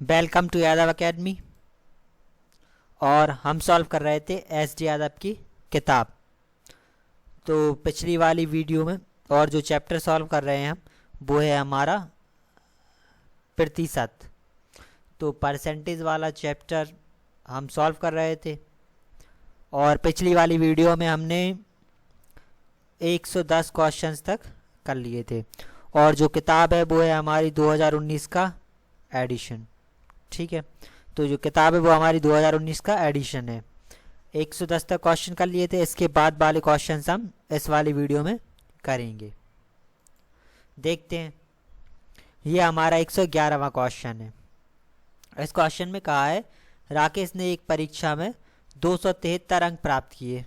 Welcome to Yadav academy. और हम solve कर रहे थे एस डी यादव की किताब। तो पिछली वाली वीडियो में और जो चैप्टर सॉल्व कर रहे हैं हम वो है हमारा प्रतिशत। तो परसेंटेज वाला चैप्टर हम सॉल्व कर रहे थे और पिछली वाली वीडियो में हमने 110 क्वेश्चंस तक कर लिए थे। और जो किताब है वो है हमारी 2019 का एडिशन। ठीक है, तो जो किताब है वो हमारी 2019 का एडिशन है। 110 तक क्वेश्चन कर लिए थे। इसके बाद वाले क्वेश्चंस हम इस वाली वीडियो में करेंगे। देखते हैं, ये हमारा 111वां क्वेश्चन है। इस क्वेश्चन में कहा है राकेश ने एक परीक्षा में 273 अंक प्राप्त किए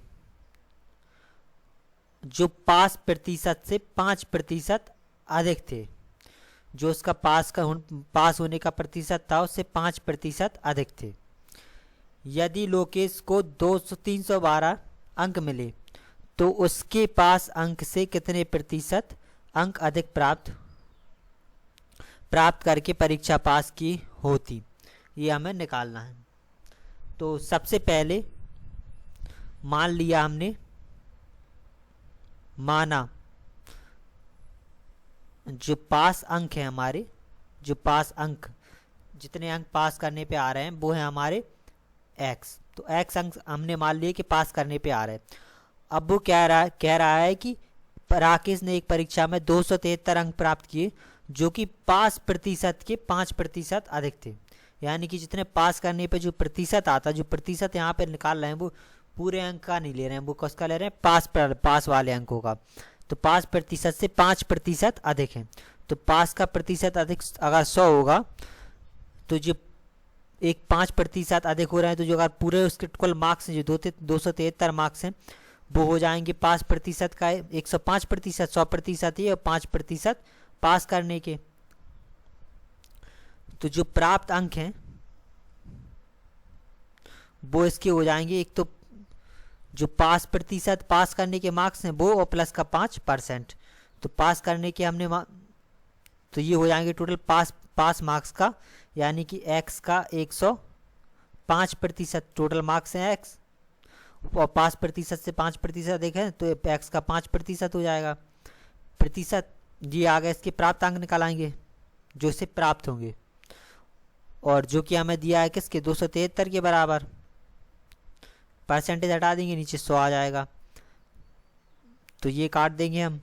जो पास प्रतिशत से 5% अधिक थे। जो उसका पास होने का प्रतिशत था उससे 5% अधिक थे। यदि लोकेश को 312 अंक मिले तो उसके पास अंक से कितने प्रतिशत अंक अधिक प्राप्त करके परीक्षा पास की होती, ये हमें निकालना है। तो सबसे पहले मान लिया हमने, माना जो पास अंक है हमारे, जो पास अंक जितने अंक पास करने पे आ रहे हैं वो है हमारे x। तो x अंक हमने मान लिए कि पास करने पे आ रहे हैं। अब वो कह रहा है कि राकेश ने एक परीक्षा में 273 अंक प्राप्त किए जो कि पास प्रतिशत के 5% अधिक थे। यानी कि जितने पास करने पे जो प्रतिशत आता, जो प्रतिशत यहाँ पे निकाल रहे हैं वो पूरे अंक का नहीं ले रहे हैं, वो किसका ले रहे हैं, पास वाले अंकों का। तो 5% से 5% अधिक है। तो पास का प्रतिशत अधिक अगर 100 होगा तो जो एक 5% अधिक हो रहे हैं, तो जो अगर पूरे उसके कुल मार्क्स हैं जो 273 मार्क्स हैं वो हो जाएंगे 5% का 105%, 100% ही और 5% पास करने के। तो जो प्राप्त अंक हैं वो इसके हो जाएंगे, एक तो जो पास करने के मार्क्स हैं वो और प्लस का 5%। तो पास करने के हमने तो ये हो जाएंगे टोटल पास मार्क्स का, यानी कि x का 105% टोटल मार्क्स हैं x, और 5% से 5% अधिक है तो x का 5% हो जाएगा। प्रतिशत ये आ गया, इसके प्राप्त अंक निकालेंगे जो इससे प्राप्त होंगे, और जो कि हमें दिया है किसके 273 के बराबर। परसेंटेज हटा देंगे, नीचे 100 आ जाएगा। तो ये काट देंगे हम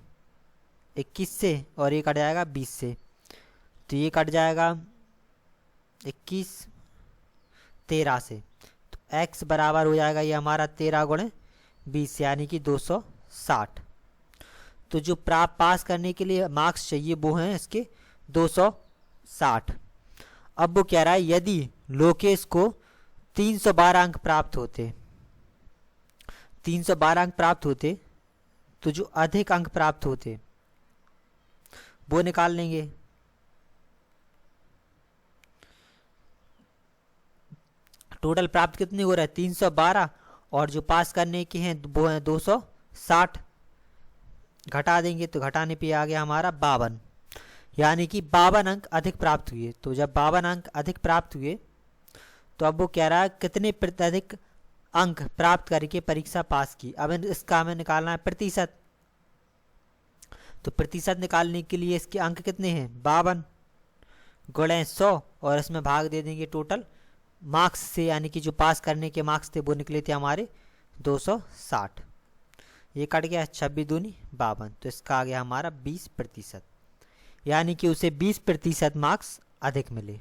21 से और ये कट जाएगा 20 से। तो ये कट जाएगा 21 13 से। तो x बराबर हो जाएगा ये हमारा 13 गुणे 20 यानी कि 260। तो जो पास करने के लिए मार्क्स चाहिए वो हैं इसके 260। अब वो कह रहा है यदि लोकेश को 312 अंक प्राप्त होते, 312 अंक प्राप्त होते तो जो अधिक अंक प्राप्त होते वो निकाल लेंगे। टोटल प्राप्त कितने हो रहा है 312, और जो पास करने के हैं वो हैं 260। घटा देंगे तो घटाने पे आ गया हमारा 52, यानी कि 52 अंक अधिक प्राप्त हुए। तो जब 52 अंक अधिक प्राप्त हुए तो अब वो कह रहा है कितने अधिक अंक प्राप्त करके परीक्षा पास की। अब इसका हमें निकालना है प्रतिशत। तो प्रतिशत निकालने के लिए इसके अंक कितने हैं 52 गुणे 100, और इसमें भाग दे देंगे टोटल मार्क्स से, यानी कि जो पास करने के मार्क्स थे वो निकले थे हमारे 260। ये कट गया 26 दूनी 52, तो इसका आ गया हमारा 20%, यानी कि उसे 20% मार्क्स अधिक मिले।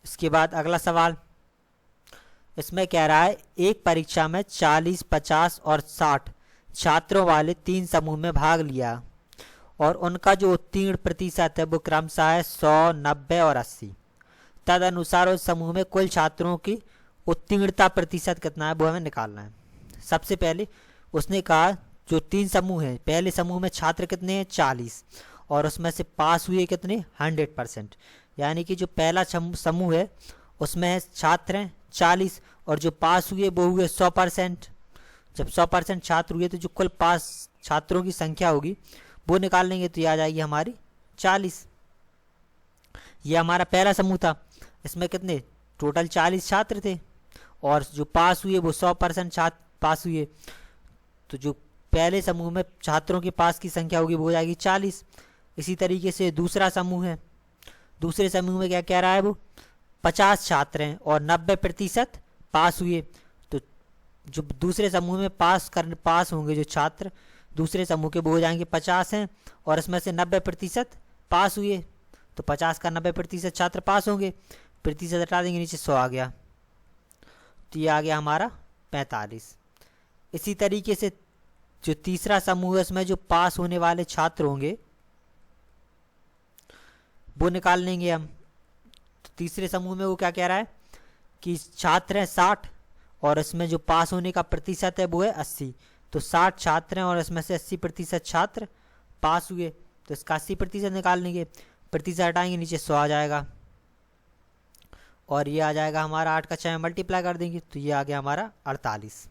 इसके बाद अगला सवाल, इसमें कह रहा है एक परीक्षा में 40, 50 और 60 छात्रों वाले 3 समूह में भाग लिया और उनका जो उत्तीर्ण प्रतिशत है वो क्रमशः है 100, 90 और 80। तदनुसार उस समूह में कुल छात्रों की उत्तीर्णता प्रतिशत कितना है वो हमें निकालना है। सबसे पहले उसने कहा जो 3 समूह हैं, पहले समूह में छात्र कितने हैं 40, और उसमें से पास हुए कितने 100%, यानी कि जो पहला समूह है उसमें छात्र हैं 40 और जो पास हुए वो हुए 100%। जब 100% छात्र हुए तो जो कुल पास छात्रों की संख्या होगी वो निकाल लेंगे तो ये आ जाएगी हमारी 40। ये हमारा पहला समूह था, इसमें कितने टोटल 40 छात्र थे और जो पास हुए वो 100% छात्र पास हुए। तो जो पहले समूह में छात्रों के पास की संख्या होगी वो हो जाएगी 40। इसी तरीके से दूसरा समूह है, दूसरे समूह में क्या कह रहा है वो 50 छात्र हैं और 90% पास हुए। तो जो दूसरे समूह में पास होंगे जो छात्र दूसरे समूह के वो हो जाएंगे 50 हैं और इसमें से 90% पास हुए। तो 50 का 90% छात्र पास होंगे, प्रतिशत हटा देंगे, नीचे 100 आ गया, तो ये आ गया हमारा 45। इसी तरीके से जो तीसरा समूह है इसमें जो पास होने वाले छात्र होंगे वो निकाल लेंगे हम। तो तीसरे समूह में वो क्या कह रहा है कि छात्र हैं 60 और इसमें जो पास होने का प्रतिशत है वो है 80। तो 60 छात्र हैं और इसमें से 80% छात्र पास हुए, तो इसका 80% निकाल लेंगे, प्रतिशत हटाएंगे, नीचे 100 आ जाएगा और ये आ जाएगा हमारा 8 का 6 मल्टीप्लाई कर देंगे तो ये आ गया हमारा 48।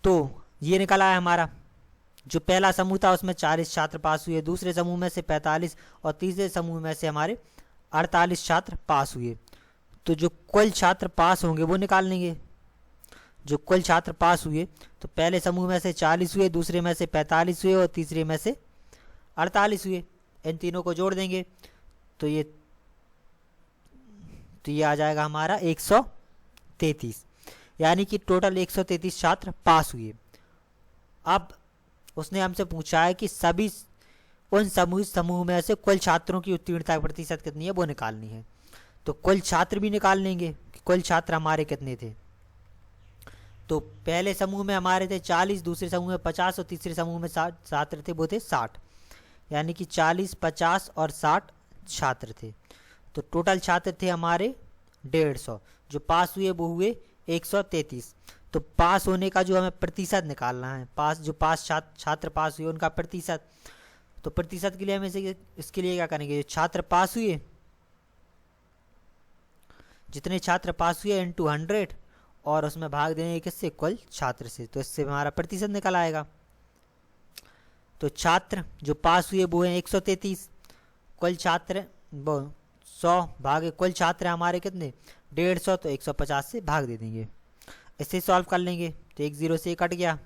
तो ये निकला है हमारा जो पहला समूह था उसमें 40 छात्र पास हुए, दूसरे समूह में से 45 और तीसरे समूह में से हमारे 48 छात्र पास हुए। तो जो कुल छात्र पास होंगे वो निकाल लेंगे। जो कुल छात्र पास हुए तो पहले समूह में से 40 हुए, दूसरे में से 45 हुए और तीसरे में से 48 हुए। इन तीनों को जोड़ देंगे तो ये आ जाएगा हमारा 133, यानी कि टोटल 133 छात्र पास हुए। अब उसने हमसे पूछा है कि सभी उन समूह में से कुल छात्रों की उत्तीर्णता प्रतिशत कितनी है वो निकालनी है। तो कुल छात्र भी निकाल लेंगे कि कुल छात्र हमारे कितने थे। तो पहले समूह में हमारे थे 40, दूसरे समूह में 50 और तीसरे समूह में छात्र थे वो थे 60, यानी कि 40, 50 और 60 छात्र थे। तो टोटल छात्र थे हमारे 150, जो पास हुए वो हुए 133। तो पास होने का जो हमें प्रतिशत निकालना है, पास छात्र पास हुए उनका प्रतिशत। तो प्रतिशत के लिए हमें इसके लिए क्या करेंगे, जो छात्र पास हुए जितने छात्र पास हुए इंटू 100 और उसमें भाग देंगे किससे, कुल छात्र से। तो इससे हमारा प्रतिशत निकल आएगा। तो छात्र जो पास हुए वो है 133, कुल छात्र वो 100 भागे कुल छात्र हमारे कितने 150, तो 150 से भाग दे देंगे। इसे सॉल्व कर लेंगे तो 1 0 से कट गया,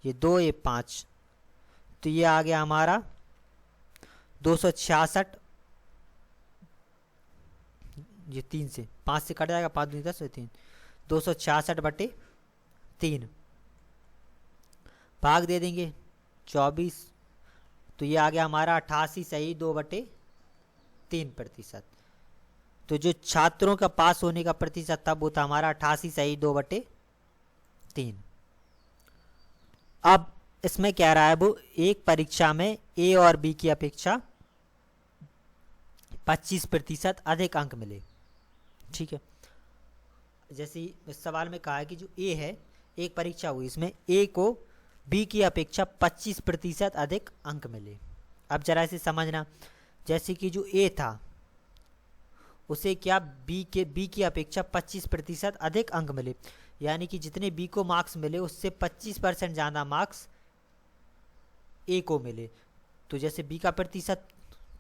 ये 2 ये 5, तो ये आ गया हमारा 266। ये 3 से 5 से कट जाएगा, 5 2 10 3, 266/3 भाग दे देंगे 24, तो ये आ गया हमारा 88 सही 2/3%। तो जो छात्रों का पास होने का प्रतिशत था वो था हमारा 88 सही 2/3। अब इसमें क्या रहा है वो एक परीक्षा में ए और बी की अपेक्षा 25% अधिक अंक मिले। ठीक है, जैसे इस सवाल में कहा है कि जो ए है, एक परीक्षा हुई इसमें ए को बी की अपेक्षा 25% अधिक अंक मिले। अब जरा इसे समझना, जैसे कि जो ए था उसे क्या बी की अपेक्षा 25% अधिक अंक मिले, यानी कि जितने बी को मार्क्स मिले उससे 25% ज़्यादा मार्क्स ए को मिले। तो जैसे बी का प्रतिशत,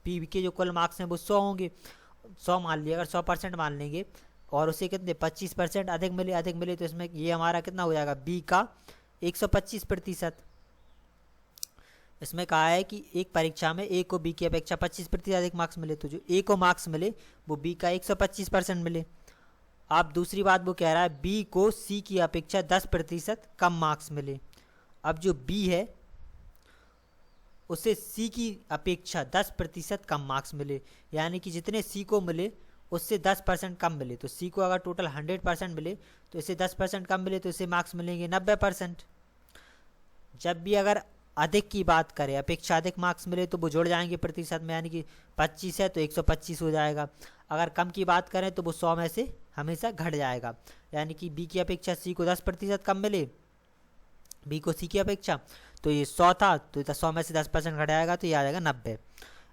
बी के जो कुल मार्क्स हैं वो 100 होंगे, 100 मान लिया, अगर 100% मान लेंगे और उसे कितने 25% अधिक मिले तो इसमें ये हमारा कितना हो जाएगा, बी का 125%। इसमें कहा है कि एक परीक्षा में ए को बी की अपेक्षा 25% अधिक मार्क्स मिले, तो जो ए को मार्क्स मिले वो बी का 125% मिले। अब दूसरी बात वो कह रहा है बी को सी की अपेक्षा 10% कम मार्क्स मिले। अब जो बी है उसे सी की अपेक्षा 10% कम मार्क्स मिले, यानी कि जितने सी को मिले उससे 10% कम मिले। तो सी को अगर टोटल 100% मिले तो इसे 10% कम मिले तो इसे मार्क्स मिलेंगे 90%। जब भी अगर अधिक की बात करें, अपेक्षा अधिक मार्क्स मिले तो वो जुड़ जाएंगे प्रतिशत में, यानी कि 25 है तो 125 हो जाएगा। अगर कम की बात करें तो वो 100 में से हमेशा घट जाएगा, यानी कि बी की अपेक्षा सी को 10% कम मिले, बी को सी की अपेक्षा, तो ये 100 था तो 100 में से 10% घट जाएगा तो ये आ जाएगा 90।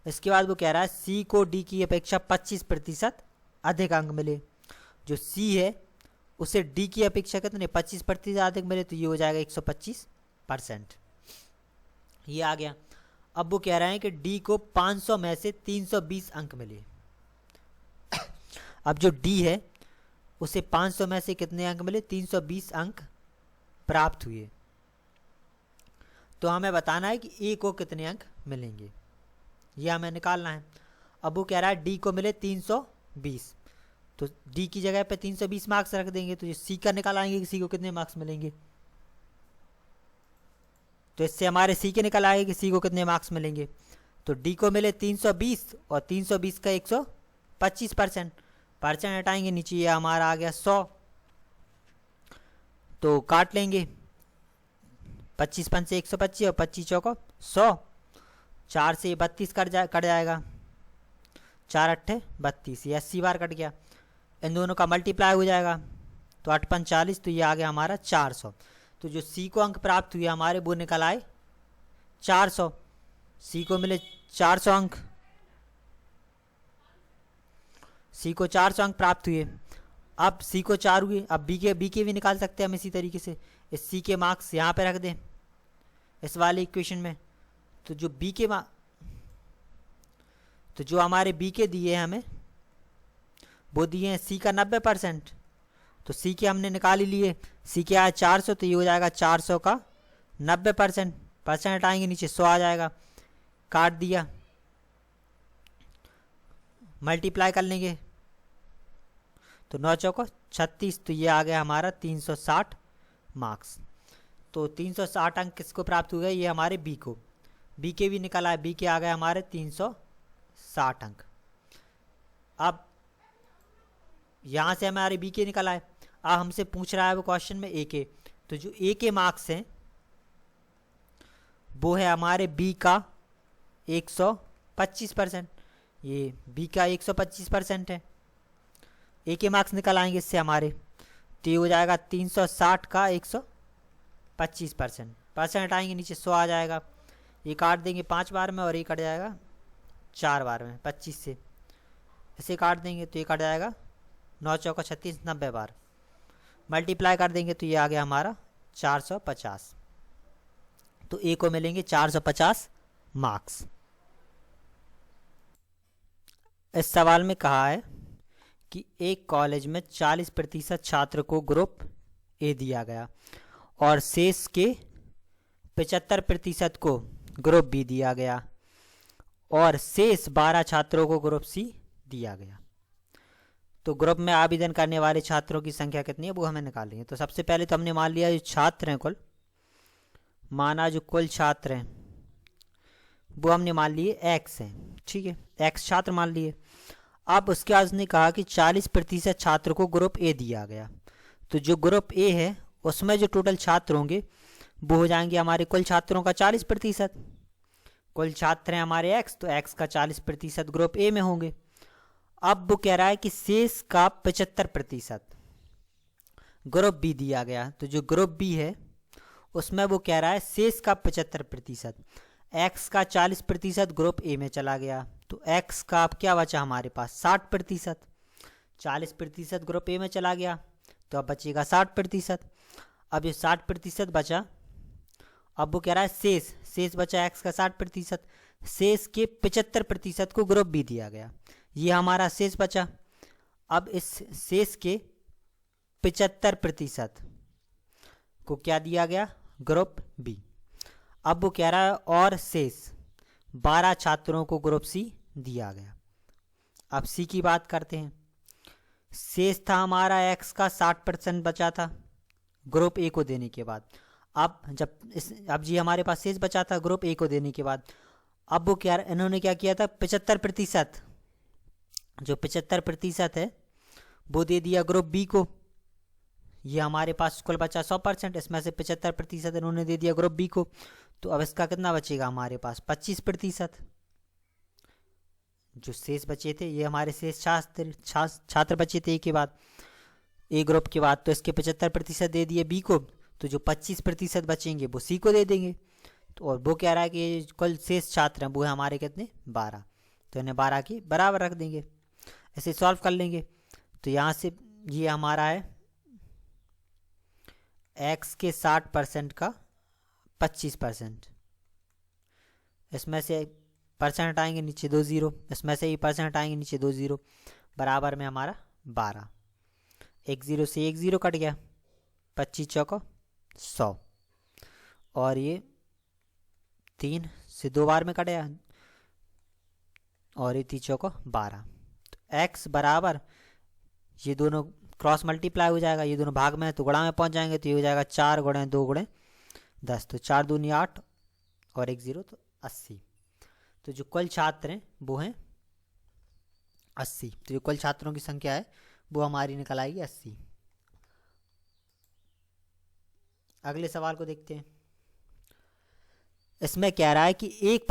इसके बाद वो कह रहा है सी को डी की अपेक्षा 25% अधिक अंक मिले। जो सी है उसे डी की अपेक्षा कितने 25% अधिक मिले, तो ये हो जाएगा 125%। ये आ गया। अब वो कह रहे हैं कि डी को 500 में से 320 अंक मिले। अब जो डी है उसे 500 में से कितने अंक मिले? 320 अंक प्राप्त हुए। तो हमें बताना है कि ए को कितने अंक मिलेंगे, ये हमें निकालना है। अब वो कह रहा है डी को मिले 320, तो डी की जगह पे 320 मार्क्स रख देंगे, तो ये सी का निकाल आएंगे कि सी को कितने मार्क्स मिलेंगे। तो इससे हमारे सी के निकल आएंगे कि सी को कितने मार्क्स मिलेंगे। तो डी को मिले 320 और 320 का 125%, परसेंट हटाएंगे नीचे, ये हमारा आ गया 100। तो काट लेंगे, 25 पंच से 125 और 25 चौको 100, 4 से 32 कट जाएगा, 4 अट्ठे 32, ये 80 बार कट गया। इन दोनों का मल्टीप्लाई हो जाएगा, तो 8 पंच 40, तो ये आ गया हमारा 400। तो जो सी को अंक प्राप्त हुए हमारे वो निकल आए 400। सी को मिले 400 अंक, सी को 400 अंक प्राप्त हुए। अब सी को 4 हुए, अब बी के भी निकाल सकते हैं हम इसी तरीके से। इस सी के मार्क्स यहाँ पे रख दें इस वाले इक्वेशन में। तो जो बी के तो जो हमारे बी के दिए हमें वो दिए हैं सी का 90%, तो सी के हमने निकाल ही लिए। सी के आया 400, तो ये हो जाएगा 400 का 90%, परसेंट हटाएंगे नीचे 100 आ जाएगा, काट दिया, मल्टीप्लाई कर लेंगे, तो 9 चौको 36, तो ये आ गया हमारा 360 मार्क्स। तो 360 अंक किसको प्राप्त हो गए? ये हमारे बी को। बी के भी निकल आए, बी के आ गए हमारे 360 अंक। अब यहाँ से हमारे बी के निकल आए। अब हमसे पूछ रहा है वो क्वेश्चन में ए के, तो जो ए के मार्क्स हैं वो है हमारे बी का 125%, ये बी का 125% है। ए के मार्क्स निकल आएंगे इससे हमारे, तो ये हो जाएगा 360 का 125%, परसेंट हटाएंगे नीचे 100 आ जाएगा, ये काट देंगे 5 बार में और ये कट जाएगा 4 बार में 25 से, ऐसे काट देंगे तो ये कट जाएगा 9 चौका 36, 90 बार, मल्टीप्लाई कर देंगे तो ये आ गया हमारा 450। तो ए को मिलेंगे 450 मार्क्स। इस सवाल में कहा है कि एक कॉलेज में 40% छात्र को ग्रुप ए दिया गया और शेष के 75% को ग्रुप बी दिया गया और शेष 12 छात्रों को ग्रुप सी दिया गया। तो ग्रुप में आवेदन करने वाले छात्रों की संख्या कितनी है वो हमें निकालनी है। तो सबसे पहले तो हमने मान लिया जो छात्र हैं कुल, माना जो कुल छात्र हैं वो हमने मान लिए x हैं, ठीक है, x छात्र मान लिए। अब उसके बाद उसने कहा कि 40% छात्र को ग्रुप ए दिया गया, तो जो ग्रुप ए है उसमें जो टोटल छात्र होंगे वो हो जाएंगे हमारे कुल छात्रों का 40%। कुल छात्र हैं हमारे x, तो x का 40% ग्रुप ए में होंगे। अब वो कह रहा है कि शेष का 75% ग्रुप बी दिया गया, तो जो ग्रुप बी है उसमें वो कह रहा है शेष का 75%, x का 40% ग्रुप ए में चला गया, तो x का अब क्या बचा हमारे पास 60%। 40% ग्रुप ए में चला गया तो अब बचेगा 60%। अब ये 60% बचा, अब वो कह रहा है शेष बचा x का 60%, शेष के 75% को ग्रुप बी दिया गया, ये हमारा शेष बचा। अब इस शेष के 75% को क्या दिया गया ग्रुप बी। अब वो कह रहा है और शेष 12 छात्रों को ग्रुप सी दिया गया। अब सी की बात करते हैं। शेष था हमारा x का 60% बचा था ग्रुप ए को देने के बाद। अब जी हमारे पास शेष बचा था ग्रुप ए को देने के बाद। अब वो क्या इन्होंने क्या किया था 75%, जो 75% है वो दे दिया ग्रुप बी को। ये हमारे पास कुल बचा 100%, इसमें से 75% इन्होंने दे दिया ग्रुप बी को। तो अब इसका कितना बचेगा हमारे पास 25%। जो शेष बचे थे ये हमारे शेष छात्र बचे थे के बाद, ए ग्रुप के बाद, तो इसके 75% दे दिए बी को, तो जो 25% बचेंगे वो सी को दे देंगे। तो और वो कह रहा है कि कुल शेष छात्र हैं वो है हमारे कितने 12, तो इन्हें 12 की बराबर रख देंगे, ऐसे सॉल्व कर लेंगे। तो यहाँ से ये हमारा है x के 60% का 25%, इसमें से परसेंट हटाएंगे नीचे 2 जीरो, इसमें से ही परसेंट हटाएंगे नीचे 2 जीरो, बराबर में हमारा 12। एक जीरो से एक जीरो कट गया, 25 चौको 100, और ये 3 से 2 बार में कट गया, और ये 3 चौको 12। तो x बराबर, ये दोनों क्रॉस मल्टीप्लाई हो जाएगा, ये दोनों भाग में है तो गुणा में पहुंच जाएंगे, तो ये हो जाएगा 4 गुणे 2 गुणे 10, तो 4 दूनी 8 और 1 0 तो 80। तो जो कुल छात्र हैं वो हैं 80। तो जो कुल छात्रों की संख्या है वो हमारी निकल आएगी 80। अगले सवाल को देखते हैं। इसमें कह रहा है कि एक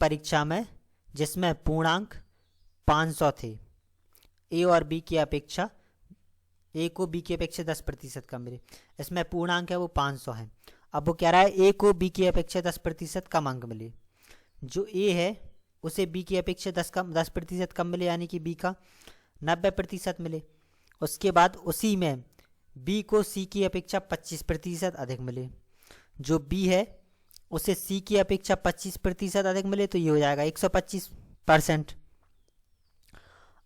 परीक्षा में जिसमें पूर्णांक 500 थे, ए और बी की अपेक्षा, ए को बी की अपेक्षा 10% कम मिले। इसमें पूर्णांक है वो 500 है। अब वो कह रहा है ए को बी की अपेक्षा 10% कम अंक मिले। जो ए है उसे बी की अपेक्षा 10% कम मिले, यानी कि बी का 90% मिले। उसके बाद उसी में बी को सी की अपेक्षा 25% अधिक मिले। जो बी है उसे सी की अपेक्षा 25% अधिक मिले, तो ये हो जाएगा 125%।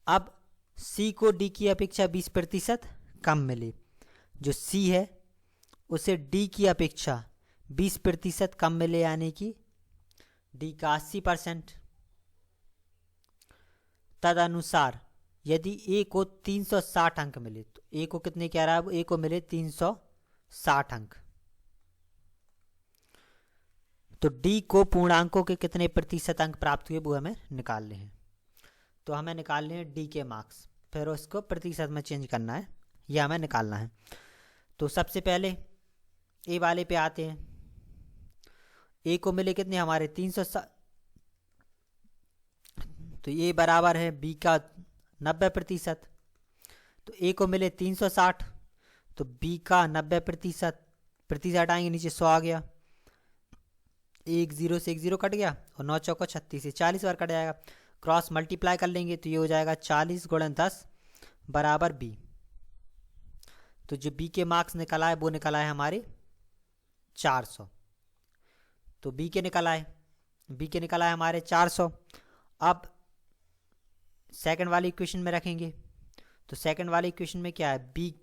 अब सी को डी की अपेक्षा 20% कम मिले। जो सी है उसे डी की अपेक्षा 20% कम मिले, यानी कि डी का 80%। तदनुसार यदि ए को 360 अंक मिले, तो ए को कितने कह रहा है, ए को मिले 360 अंक, तो डी को पूर्णांकों के कितने प्रतिशत अंक प्राप्त हुए वो हमें निकालने हैं। तो हमें निकालने हैं डी के मार्क्स, फिर उसको प्रतिशत में चेंज करना है, यह हमें निकालना है। तो सबसे पहले ए वाले पे आते हैं। ए को मिले कितने हमारे 360, तो ये बराबर है बी का 90%। तो ए को मिले 360, तो बी का 90%, प्रतिशत हटाएंगे नीचे 100 आ गया, 1 0 से 1 0 कट गया, और 9 चौको 36 से 40 बार कट जाएगा। क्रॉस मल्टीप्लाई कर लेंगे तो ये हो जाएगा 40 गुणा 10 बराबर बी। तो जो बी के मार्क्स निकल आए वो निकल आए हमारे 400। तो बी के निकल आए हमारे 400। अब सेकंड वाली इक्वेशन में रखेंगे, तो सेकंड वाली इक्वेशन में क्या है, बी,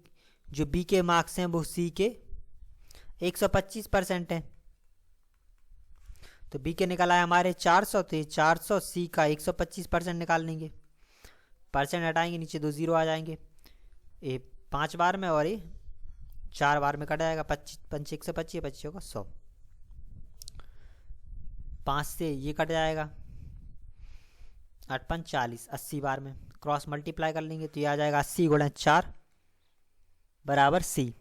जो बी के मार्क्स हैं वो सी के 125% हैं। तो बी के निकल आए हमारे 400, तो ये 400 सी का 125% निकाल लेंगे, परसेंट हटाएंगे नीचे 2 जीरो आ जाएंगे, ये 5 बार में और ये 4 बार में कट जाएगा, 25 पंच 125, 25 होगा 100, 5 से ये कट जाएगा, 8 पंच 40, 80 बार में क्रॉस मल्टीप्लाई कर लेंगे तो ये आ जाएगा 80 गुणा 4 बराबर सी।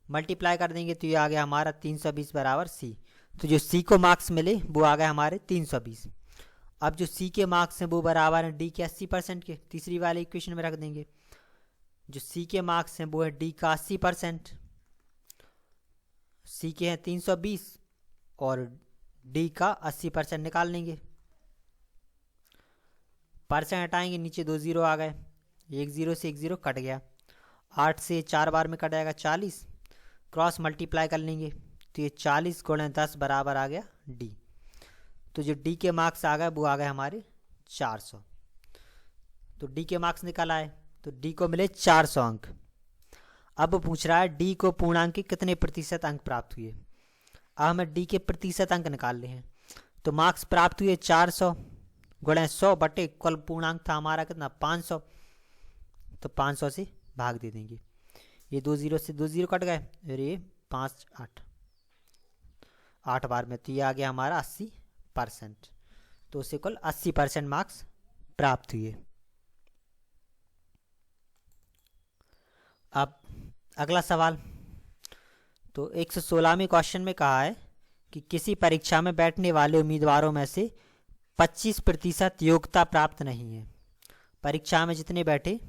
मल्टीप्लाई कर देंगे तो ये आ गया हमारा 320 बराबर सी। तो जो सी को मार्क्स मिले वो आ गए हमारे 320। अब जो सी के मार्क्स हैं वो बराबर हैं डी के 80% के, तीसरी वाली इक्वेशन में रख देंगे। जो सी के मार्क्स हैं वो है डी का 80%, सी के हैं 320 और डी का 80% निकाल लेंगे, परसेंट हटाएंगे नीचे 2 जीरो आ गए, 1 0 से 1 0 कट गया, 8 से 4 बार में कट जाएगा 40, क्रॉस मल्टीप्लाई कर लेंगे तो ये 40 गुणा 10 बराबर आ गया डी। तो जो डी के मार्क्स आ गए वो आ गए हमारे 400। तो डी के मार्क्स निकल आए, तो डी को मिले 400 अंक। अब पूछ रहा है डी को पूर्णांक के कितने प्रतिशत अंक प्राप्त हुए। अब हमें डी के प्रतिशत अंक निकालने हैं। तो मार्क्स प्राप्त हुए 400 गुणा 100 बटे कुल पूर्णांक था हमारा कितना 500, तो 500 से भाग दे देंगे, ये 2 जीरो से 2 जीरो कट गए, और ये 5 8 बार में, तो ये आ गया हमारा 80%। तो उसे कुल 80% मार्क्स प्राप्त हुए। अब अगला सवाल, तो 116वें क्वेश्चन में कहा है कि किसी परीक्षा में बैठने वाले उम्मीदवारों में से 25% योग्यता प्राप्त नहीं है। परीक्षा में जितने बैठे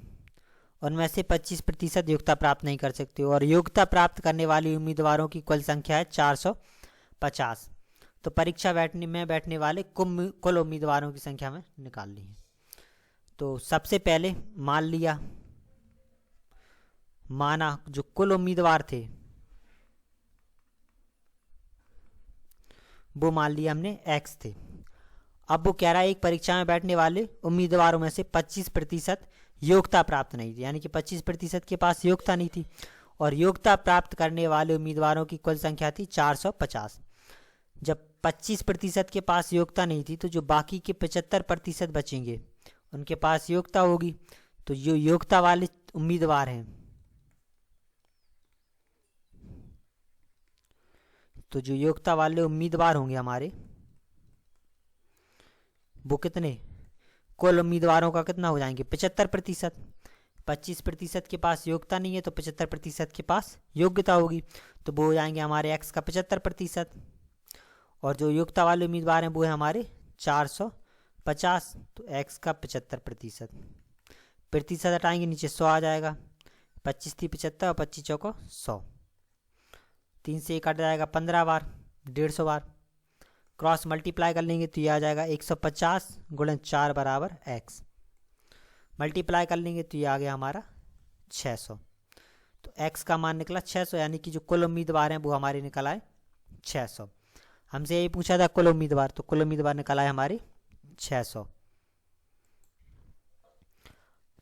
उनमें से 25% योग्यता प्राप्त नहीं कर सकते, और योग्यता प्राप्त करने वाले उम्मीदवारों की कुल संख्या है 450। तो परीक्षा बैठने वाले कुल उम्मीदवारों की संख्या में निकालनी है। तो सबसे पहले माना जो कुल उम्मीदवार थे वो मान लिया हमने x थे। अब वो कह रहा है एक परीक्षा में बैठने वाले उम्मीदवारों में से 25% योग्यता प्राप्त नहीं थी, यानी कि 25% के पास योग्यता नहीं थी, और योग्यता प्राप्त करने वाले उम्मीदवारों की कुल संख्या थी 450। जब 25% के पास योग्यता नहीं थी तो जो बाकी के 75% बचेंगे उनके पास योग्यता होगी। तो जो योग्यता वाले उम्मीदवार हैं, तो जो योग्यता वाले उम्मीदवार होंगे हमारे, वो कितने, कुल उम्मीदवारों का कितना हो जाएंगे 75%। 25% के पास योग्यता नहीं है तो 75% के पास योग्यता होगी, तो वो हो जाएंगे हमारे x का 75%। और जो योग्यता वाले उम्मीदवार हैं वो है हमारे 450, तो x का 75%। प्रतिशत हटाएंगे नीचे 100 आ जाएगा, 25 थी 75 और 25 चौको 100, 3 से कट जाएगा 15 बार, 150 बार। क्रॉस मल्टीप्लाई कर लेंगे तो ये आ जाएगा 150 गुणन 4 बराबर x। मल्टीप्लाई कर लेंगे तो ये आ गया हमारा 600। तो x का मान निकला 600, यानी कि जो कुल उम्मीदवार हैं वो हमारे निकल आए 600। हमसे यही पूछा था कुल उम्मीदवार, तो कुल उम्मीदवार निकल आए हमारे 600।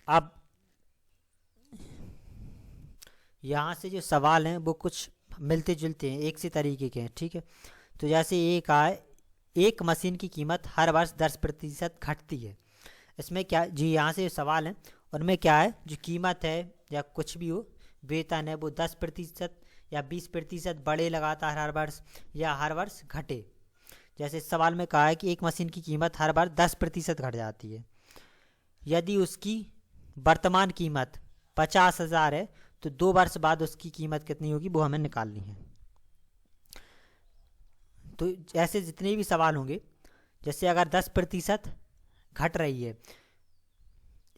अब यहाँ से जो सवाल हैं वो कुछ मिलते जुलते हैं, एक से तरीके के हैं, ठीक है। तो जैसे एक आए, एक मशीन की कीमत हर वर्ष 10% घटती है। इसमें क्या जी, यहाँ से सवाल है, उनमें क्या है, जो कीमत है या कुछ भी हो, वेतन है, वो 10% या 20% बढ़े लगातार हर वर्ष, या हर वर्ष घटे। जैसे सवाल में कहा है कि एक मशीन की कीमत हर बार 10% घट जाती है। यदि उसकी वर्तमान कीमत 50,000 है तो 2 वर्ष बाद उसकी कीमत कितनी होगी वो हमें निकालनी है। तो ऐसे जितने भी सवाल होंगे, जैसे अगर 10% घट रही है,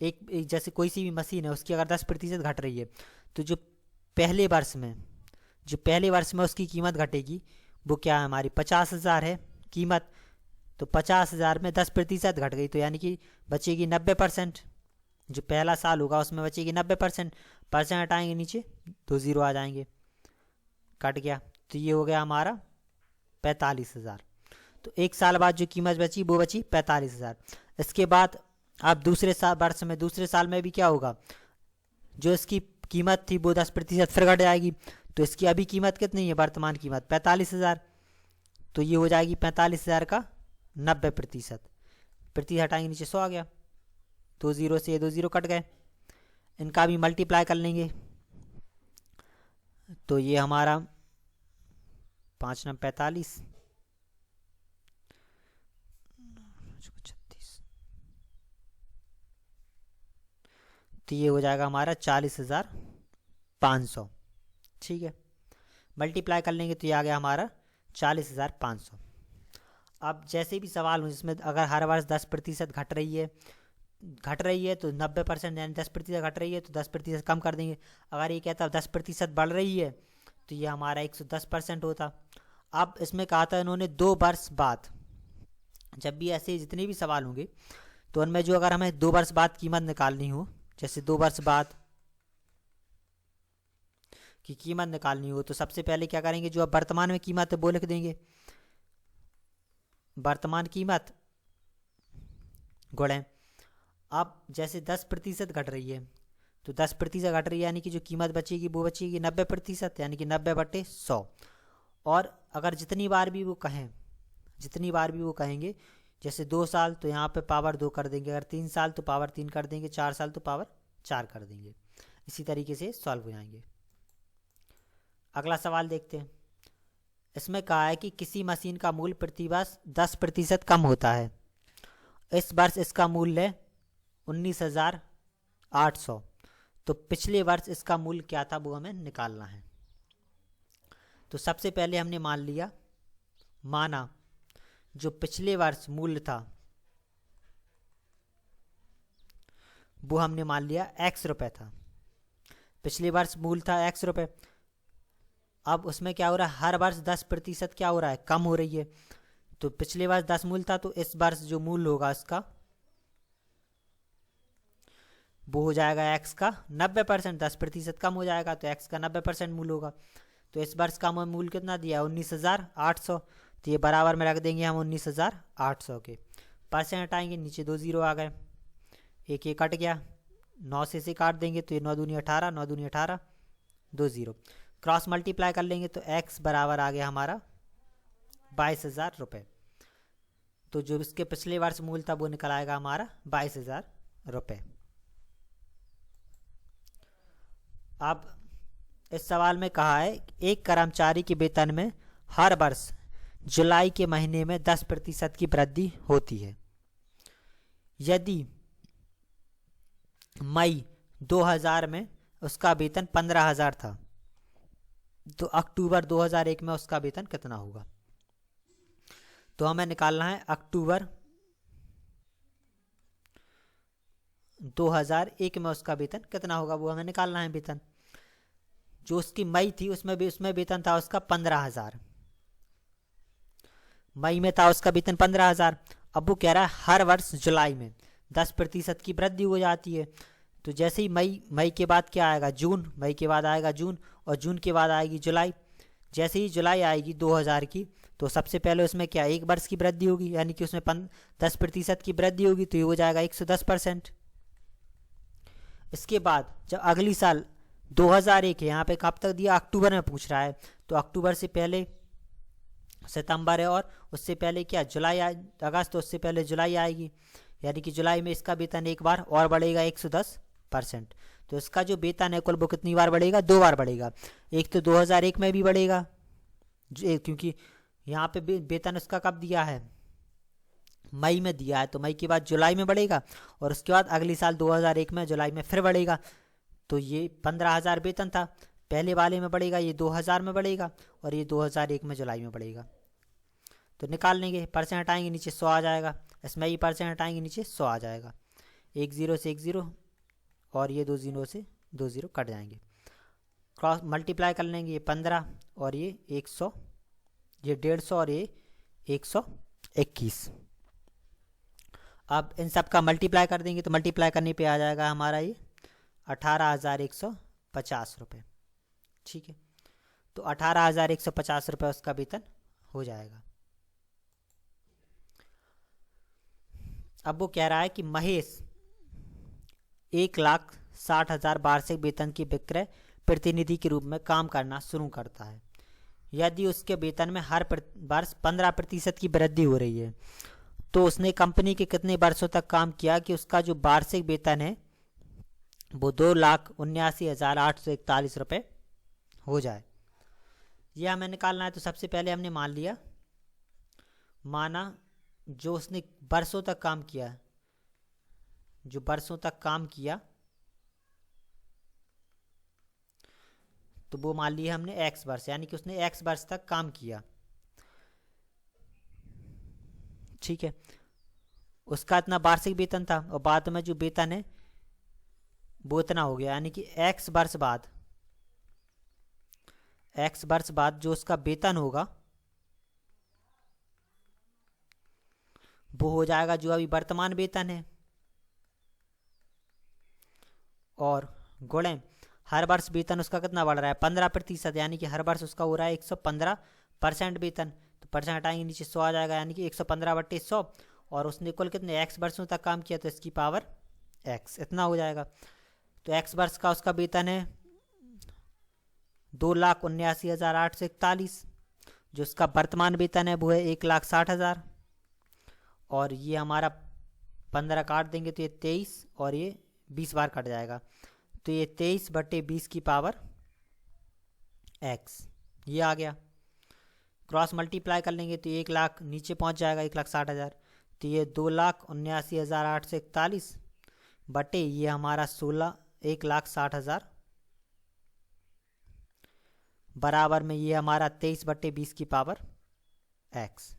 एक जैसे कोई सी भी मशीन है उसकी अगर 10% घट रही है, तो जो पहले वर्ष में उसकी कीमत घटेगी वो क्या है, हमारी 50,000 है कीमत, तो 50,000 में 10% घट गई, तो यानी कि बचेगी 90%। जो पहला साल होगा उसमें बचेगी 90%। परसेंट हटाएंगे नीचे तो 0 आ जाएंगे, कट गया, तो ये हो गया हमारा 45,000। तो एक साल बाद जो कीमत बची वो बची 45,000। इसके बाद अब दूसरे साल में भी क्या होगा, जो इसकी कीमत थी वो 10% फिर घट जाएगी, तो इसकी अभी कीमत कितनी है, वर्तमान कीमत 45,000, तो ये हो जाएगी 45,000 का 90%। प्रतिशत हटाएंगे नीचे 100 आ गया, 2 0 से 2 0 कट गए, इनका भी मल्टीप्लाई कर लेंगे तो ये हमारा 5 9 45, 36, तो ये हो जाएगा हमारा 40,500। ठीक है, मल्टीप्लाई कर लेंगे तो ये आ गया हमारा 40,500। अब जैसे भी सवाल हो जिसमें अगर हर वर्ष 10% घट रही है तो 90%, यानी 10% घट रही है तो 10% कम कर देंगे। अगर ये कहता है 10% बढ़ रही है तो ये हमारा 110% होता। अब इसमें कहा था इन्होंने 2 वर्ष बाद, जब भी ऐसे जितने भी सवाल होंगे तो उनमें जो अगर हमें 2 वर्ष बाद कीमत निकालनी हो, जैसे 2 वर्ष बाद की कीमत निकालनी हो, तो सबसे पहले क्या करेंगे, जो अब वर्तमान में कीमत है वो लिख देंगे, वर्तमान कीमत गुणे, अब जैसे 10% घट रही है तो 10% घट रही है, यानी कि जो कीमत बचेगी वो बचेगी 90%, यानी कि 90/100। और अगर जितनी बार भी वो कहेंगे, जैसे 2 साल तो यहाँ पे पावर 2 कर देंगे, अगर 3 साल तो पावर 3 कर देंगे, 4 साल तो पावर 4 कर देंगे। इसी तरीके से सॉल्व हो जाएंगे। अगला सवाल देखते हैं। इसमें कहा है कि किसी मशीन का मूल्य प्रतिवर्ष 10% कम होता है। इस वर्ष इसका मूल्य 19,800, तो पिछले वर्ष इसका मूल्य क्या था वो हमें निकालना है। तो सबसे पहले हमने माना जो पिछले वर्ष मूल्य था वो हमने मान लिया x रुपए था, पिछले वर्ष मूल्य था x रुपए। अब उसमें क्या हो रहा है, हर वर्ष 10% क्या हो रहा है, कम हो रही है। तो पिछले वर्ष 10 मूल्य था, तो इस वर्ष जो मूल्य होगा इसका वो हो जाएगा x का 90%, 10% कम हो जाएगा तो x का 90% मूल्य होगा। तो इस वर्ष का मूल्य कितना दिया है, 19,800। तो ये बराबर में रख देंगे हम 19,800 के। परसेंट हटाएंगे, नीचे 2 जीरो आ गए, एक ये कट गया, 9 से काट देंगे तो ये 9 दूनी 18, 9 दूनी 18, 2 जीरो। क्रॉस मल्टीप्लाई कर लेंगे तो x बराबर आ गया हमारा 22,000 रुपये। तो जो इसके पिछले वर्ष मूल था वो निकल आएगा हमारा 22,000 रुपये। अब इस सवाल में कहा है एक कर्मचारी के वेतन में हर वर्ष जुलाई के महीने में 10% की वृद्धि होती है। यदि मई 2000 में उसका वेतन 15,000 था तो अक्टूबर 2001 में उसका वेतन कितना होगा। तो हमें निकालना है अक्टूबर 2001 में उसका वेतन कितना होगा, वो हमें निकालना है वेतन। जो उसकी मई थी उसमें वेतन था उसका 15,000, मई में था उसका वेतन 15,000। अब वो कह रहा है हर वर्ष जुलाई में 10% की वृद्धि हो जाती है। तो जैसे ही मई के बाद क्या आएगा, जून, मई के बाद आएगा जून, और जून के बाद आएगी जुलाई। जैसे ही जुलाई आएगी 2000 की, तो सबसे पहले उसमें क्या एक वर्ष की वृद्धि होगी, यानी कि उसमें 10% की वृद्धि होगी, तो ये हो जाएगा 110%। इसके बाद जब अगली साल 2001 है, यहाँ पे कब तक दिया, अक्टूबर में पूछ रहा है, तो अक्टूबर से पहले सितंबर है, और उससे पहले क्या जुलाई, अगस्त, तो उससे पहले जुलाई आएगी, यानी कि जुलाई में इसका वेतन एक बार और बढ़ेगा 110%। तो इसका जो वेतन है कुल वो कितनी बार बढ़ेगा, 2 बार बढ़ेगा। एक तो 2001 में भी बढ़ेगा, क्योंकि यहाँ पे वेतन उसका कब दिया है, मई में दिया है, तो मई के बाद जुलाई में बढ़ेगा, और उसके बाद अगली साल 2001 में जुलाई में फिर बढ़ेगा। तो ये 15,000 वेतन था, पहले वाले में बढ़ेगा, ये 2000 में बढ़ेगा, और ये 2001 में जुलाई में बढ़ेगा। तो निकाल लेंगे, परसेंट हटाएंगे, नीचे 100 आ जाएगा, इसमें ये परसेंट हटाएंगे, नीचे 100 आ जाएगा, 1 जीरो से 1 जीरो, और ये 2 जीरो से 2 जीरो कट जाएंगे। क्रॉस मल्टीप्लाई कर लेंगे, ये 15 और ये 100, ये 150 और ये 121। अब इन सब का मल्टीप्लाई कर देंगे, तो मल्टीप्लाई करने पे आ जाएगा हमारा ये 18,150 रुपये। ठीक है, तो 18,150 रुपये उसका वेतन हो जाएगा। अब वो कह रहा है कि महेश 1,60,000 वार्षिक वेतन की विक्रय प्रतिनिधि के रूप में काम करना शुरू करता है। यदि उसके वेतन में हर वर्ष 15% की वृद्धि हो रही है, तो उसने कंपनी के कितने वर्षों तक काम किया कि उसका जो वार्षिक वेतन है वो 2,79,841 रुपये हो जाए। यह हमें निकालना है। तो सबसे पहले हमने माना जो उसने वर्षों तक काम किया, जो वर्षों तक काम किया, तो वो मान लिया हमने x वर्ष, यानी कि उसने x वर्ष तक काम किया। ठीक है, उसका इतना वार्षिक वेतन था, और बाद में जो वेतन है वो इतना हो गया, यानी कि x वर्ष बाद जो उसका वेतन होगा वो हो जाएगा जो अभी वर्तमान वेतन है, और गुणे हर वर्ष वेतन उसका कितना बढ़ रहा है, 15%, यानी कि हर वर्ष उसका हो रहा है 115% वेतन। तो परसेंट हटाएंगे, नीचे 100 आ जाएगा, यानी कि 115/100, और उसने कुल कितने x वर्षों तक काम किया, तो इसकी पावर x इतना हो जाएगा। तो x वर्ष का उसका वेतन है 2,79,841, जो उसका वर्तमान वेतन है वो है 1,60,000, और ये हमारा 15 काट देंगे तो ये 23, और ये 20 बार कट जाएगा, तो ये 23/20 की पावर x ये आ गया। क्रॉस मल्टीप्लाई कर लेंगे तो 1 लाख नीचे पहुंच जाएगा 1,60,000, तो ये 2,79,841 बटे ये हमारा 1,60,000 बराबर में ये हमारा 23/20 की पावर x।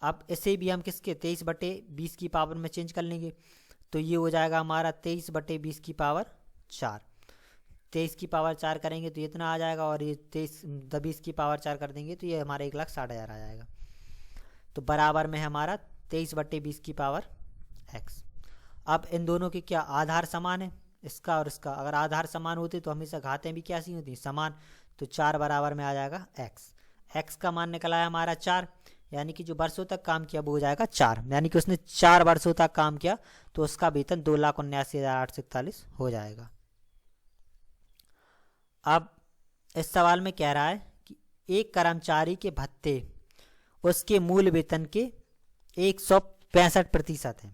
अब इसे भी हम किसके 23/20 की पावर में चेंज कर लेंगे, तो ये हो जाएगा हमारा 23/20 की पावर 4। 23 की पावर 4 करेंगे तो इतना आ जाएगा, और ये 20 की पावर 4 कर देंगे तो ये हमारा 1,60,000 आ जाएगा। तो बराबर में हमारा 23/20 की पावर x। अब इन दोनों के क्या आधार समान है, इसका और इसका। अगर आधार समान होते तो हमेशा घातें भी कैसी होती, समान। तो 4 बराबर में आ जाएगा x। एक्स का मान निकला है हमारा 4, यानी कि जो वर्षों तक काम किया वो हो जाएगा 4, यानी कि उसने 4 वर्षों तक काम किया तो उसका वेतन 2,79,841 हो जाएगा। अब इस सवाल में कह रहा है कि एक कर्मचारी के भत्ते उसके मूल वेतन के 165% है।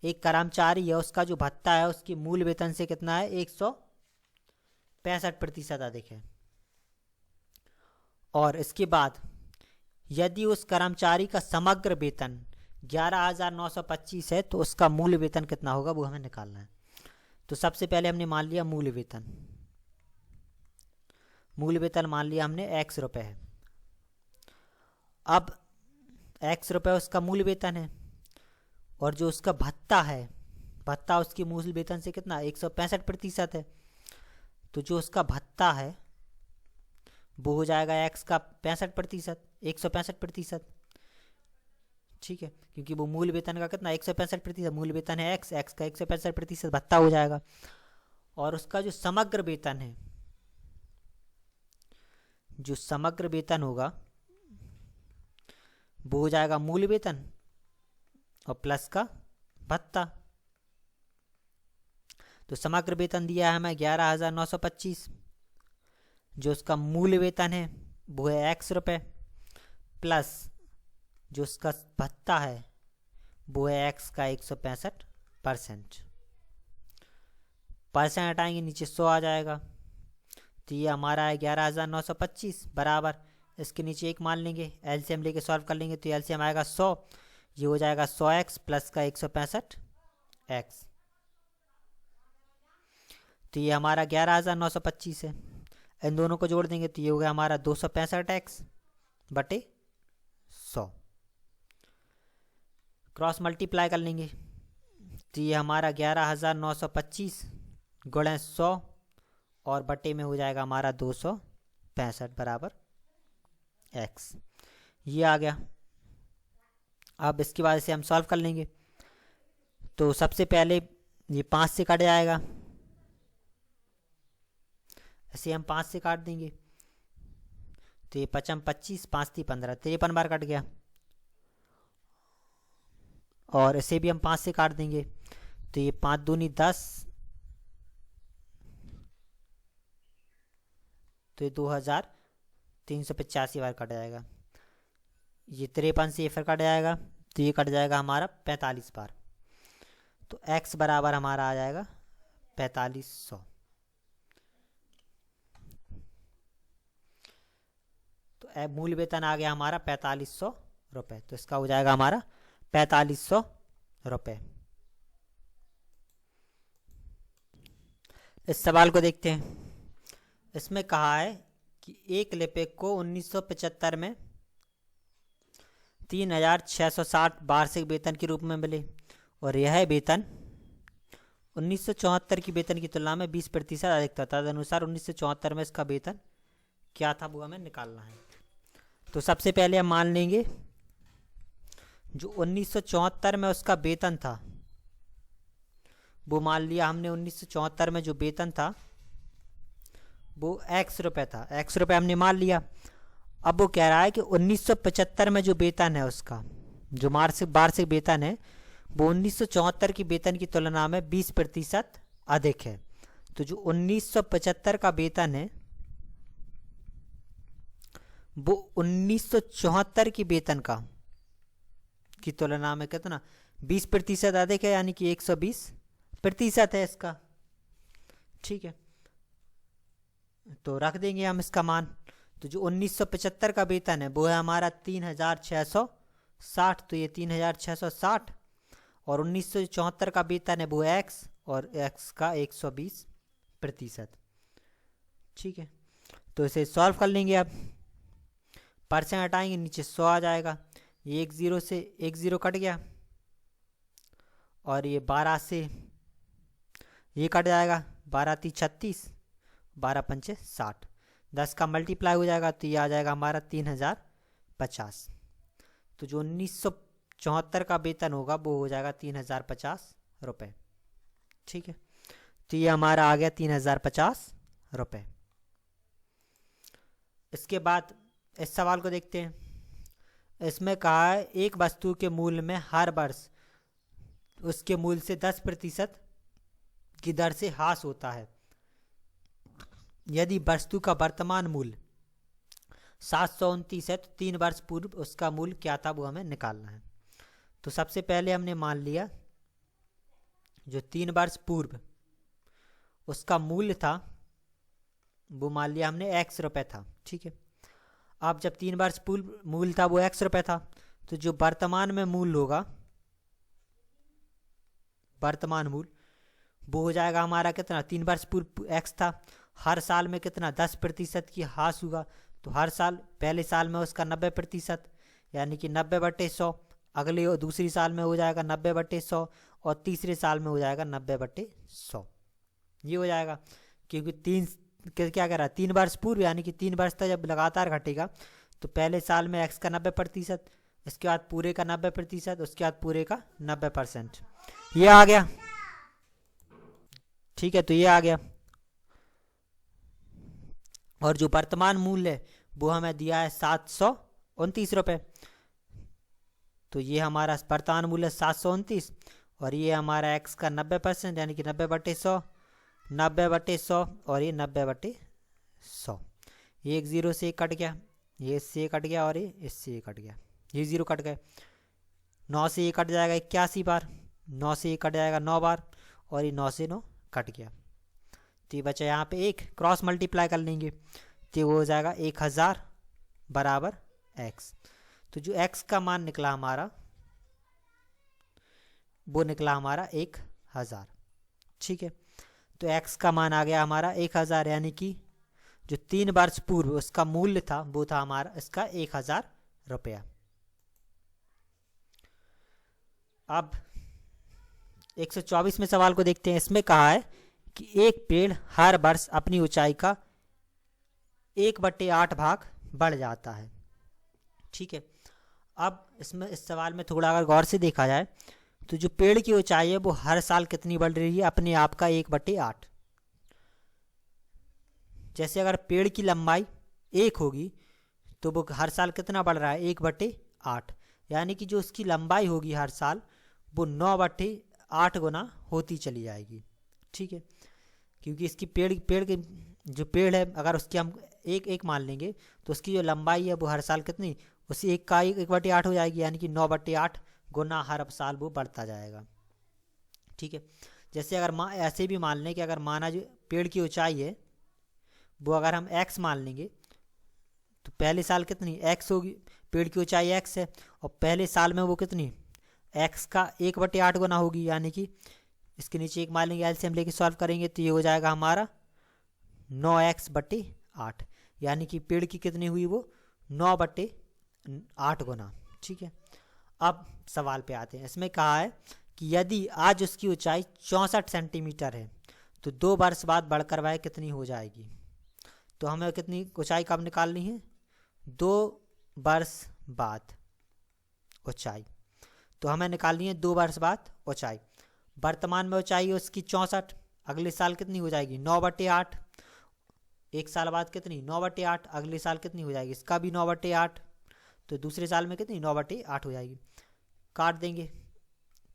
एक कर्मचारी है, उसका जो भत्ता है उसके मूल वेतन से कितना है, 165% अधिक है। और इसके बाद यदि उस कर्मचारी का समग्र वेतन 11,925 है तो उसका मूल वेतन कितना होगा वो हमें निकालना है। तो सबसे पहले हमने मान लिया मूल वेतन मान लिया हमने x रुपए है। अब x रुपए उसका मूल वेतन है और जो उसका भत्ता है, भत्ता उसके मूल वेतन से कितना 165% है। तो जो उसका भत्ता है वो हो जाएगा x का 65%, 165%। ठीक है, क्योंकि वो मूल वेतन का कितना 165%, मूल वेतन है x का 165% भत्ता हो जाएगा। और उसका जो समग्र वेतन है, जो समग्र वेतन होगा वो हो जाएगा मूल वेतन और प्लस का भत्ता। तो समग्र वेतन दिया है हमें 11,925, जो उसका मूल वेतन है वो है x रुपए, प्लस जो उसका भत्ता है वो है x का 165%। परसेंट हटाएंगे नीचे 100 आ जाएगा। तो ये हमारा है 11,925 बराबर, इसके नीचे एक मान लेंगे, एलसीएम लेके सॉल्व कर लेंगे तो एलसीएम आएगा 100, ये हो जाएगा 100x प्लस का 165x। तो ये हमारा 11,925 है। इन दोनों को जोड़ देंगे तो ये हो गया हमारा 265x बटे 100। क्रॉस मल्टीप्लाई कर लेंगे तो ये हमारा 11,925 गुणे 100 और बटे में हो जाएगा हमारा 265 बराबर x। ये आ गया। अब इसके बाद से हम सॉल्व कर लेंगे। तो सबसे पहले ये 5 से कट जाएगा, ऐसे हम 5 से काट देंगे तो ये 5 25, 5 3 15, 53 बार कट गया। और इसे भी हम 5 से काट देंगे तो ये 5 दूनी 10, तो ये 2,385 बार कट जाएगा। ये 53 से ये फिर कट जाएगा तो ये कट जाएगा हमारा 45 बार। तो x बराबर हमारा आ जाएगा 4500। तो मूल वेतन आ गया हमारा 4500 रुपये, तो इसका हो जाएगा हमारा 4500 रुपये। इस सवाल को देखते हैं। इसमें कहा है कि एक लिपिक को 1975 में 3,660 वार्षिक वेतन के रूप में मिले और यह वेतन 1974 की वेतन की तुलना में 20% अधिक था। तदनुसार 1974 में इसका वेतन क्या था वो हमें निकालना है। तो सबसे पहले हम मान लेंगे जो 1974 में उसका वेतन था वो मान लिया हमने। 1974 में जो वेतन था वो x रुपये था, x रुपये हमने मान लिया। अब वो कह रहा है कि 1975 में जो वेतन है उसका जो वार्षिक वेतन है वो 1974 की वेतन की तुलना में 20% अधिक है। तो जो 1975 का वेतन है वो 1974 की वेतन की तुलना में कितना 20% अधिक है, यानी कि 120% है इसका। ठीक है, तो रख देंगे हम इसका मान। तो जो 1975 का वेतन है वो है हमारा 3,660, तो ये 3,660 और 1974 का वेतन है वो x और x का 120%। ठीक है, तो इसे सॉल्व कर लेंगे। अब परसेंट हटाएंगे नीचे 100 आ जाएगा, ये 1 0 से 1 0 कट गया और ये 12 से ये कट जाएगा, 12 3 36, 12 पंचे 60, 10 का मल्टीप्लाई हो जाएगा तो ये आ जाएगा हमारा 3,050। तो जो 1974 का वेतन होगा वो हो जाएगा 3,050 रुपये। ठीक है, तो ये हमारा आ गया 3,050 रुपये। इसके बाद इस सवाल को देखते हैं। इसमें कहा है एक वस्तु के मूल्य में हर वर्ष उसके मूल्य से 10% की दर से ह्रास होता है। यदि वस्तु का वर्तमान मूल्य 729 है तो 3 वर्ष पूर्व उसका मूल्य क्या था वो हमें निकालना है। तो सबसे पहले हमने मान लिया जो 3 वर्ष पूर्व उसका मूल्य था वो मान लिया हमने x रुपये था। ठीक है, अब जब 3 वर्ष पूर्व मूल्य था वो x रुपये था, तो जो वर्तमान में मूल्य होगा, वर्तमान मूल्य वो हो जाएगा हमारा कितना, 3 वर्ष पूर्व x था, हर साल में कितना 10% की ह्रास हुआ, तो हर साल पहले साल में उसका 90% यानी कि 90/100, अगले और दूसरी साल में हो जाएगा 90/100 और तीसरे साल में हो जाएगा 90/100। ये हो जाएगा क्योंकि क्या कह रहा है 3 वर्ष पूर्व यानी कि 3 वर्ष तक जब लगातार घटेगा तो पहले साल में x का 90%, इसके बाद पूरे का 90%, उसके बाद पूरे का 90%। ये आ गया। ठीक है, तो ये आ गया। और जो वर्तमान मूल्य है वो हमें दिया है 729 रुपये, तो ये हमारा वर्तमान मूल्य 729 और ये हमारा x का 90% यानी कि 90/100, 90/100 और ये 90/100। ये एक 0 से कट गया, ये इससे कट गया और ये इससे कट गया, ये 0 कट गए। 9 से ये कट जाएगा 81 बार, 9 से ये कट जाएगा 9 बार और ये 9 से 9 कट गया। तो ये बचा यहाँ पे एक, क्रॉस मल्टीप्लाई कर लेंगे तो वो हो जाएगा 1000 बराबर x। तो जो x का मान निकला हमारा वो निकला हमारा 1000। ठीक है, तो x का मान आ गया हमारा 1000 यानी कि जो 3 वर्ष पूर्व उसका मूल्य था वो था हमारा इसका 1000 रुपया। अब 124वें सवाल को देखते हैं। इसमें कहा है कि एक पेड़ हर वर्ष अपनी ऊंचाई का 1/8 भाग बढ़ जाता है। ठीक है, अब इसमें इस सवाल में थोड़ा अगर गौर से देखा जाए तो जो पेड़ की ऊंचाई है वो हर साल कितनी बढ़ रही है, अपने आप का 1/8। जैसे अगर पेड़ की लंबाई 1 होगी तो वो हर साल कितना बढ़ रहा है, 1/8, यानी कि जो उसकी लंबाई होगी हर साल वो 9/8 गुना होती चली जाएगी। ठीक है, क्योंकि इसकी पेड़ के जो पेड़ है अगर उसकी हम एक मान लेंगे तो उसकी जो लंबाई है वो हर साल कितनी, उसी 1 का 1/8 हो जाएगी, यानी कि 9/8 गुना हर साल वो बढ़ता जाएगा। ठीक है, जैसे अगर ऐसे भी मान लें कि अगर माना जो पेड़ की ऊंचाई है वो अगर हम x मान लेंगे तो पहले साल कितनी x होगी, पेड़ की ऊंचाई x है और पहले साल में वो कितनी x का 1/8 गुना होगी, यानी कि इसके नीचे एक मान लेंगे, एलसीएम लेके सॉल्व करेंगे तो ये हो जाएगा हमारा 9x/8, यानी कि पेड़ की कितनी हुई वो 9/8 गुना। ठीक है, अब सवाल पे आते हैं। इसमें कहा है कि यदि आज उसकी ऊंचाई 64 सेंटीमीटर है तो 2 वर्ष बाद बढ़कर वह कितनी हो जाएगी। तो हमें कितनी ऊंचाई कब निकालनी है, 2 वर्ष बाद ऊंचाई, तो हमें निकालनी है 2 वर्ष बाद ऊंचाई। वर्तमान में ऊंचाई है उसकी 64, अगले साल कितनी हो जाएगी 9/8, एक साल बाद कितनी 9/8, अगले साल कितनी हो जाएगी इसका भी 9/8, तो दूसरे साल में कितनी 9/8 हो जाएगी। काट देंगे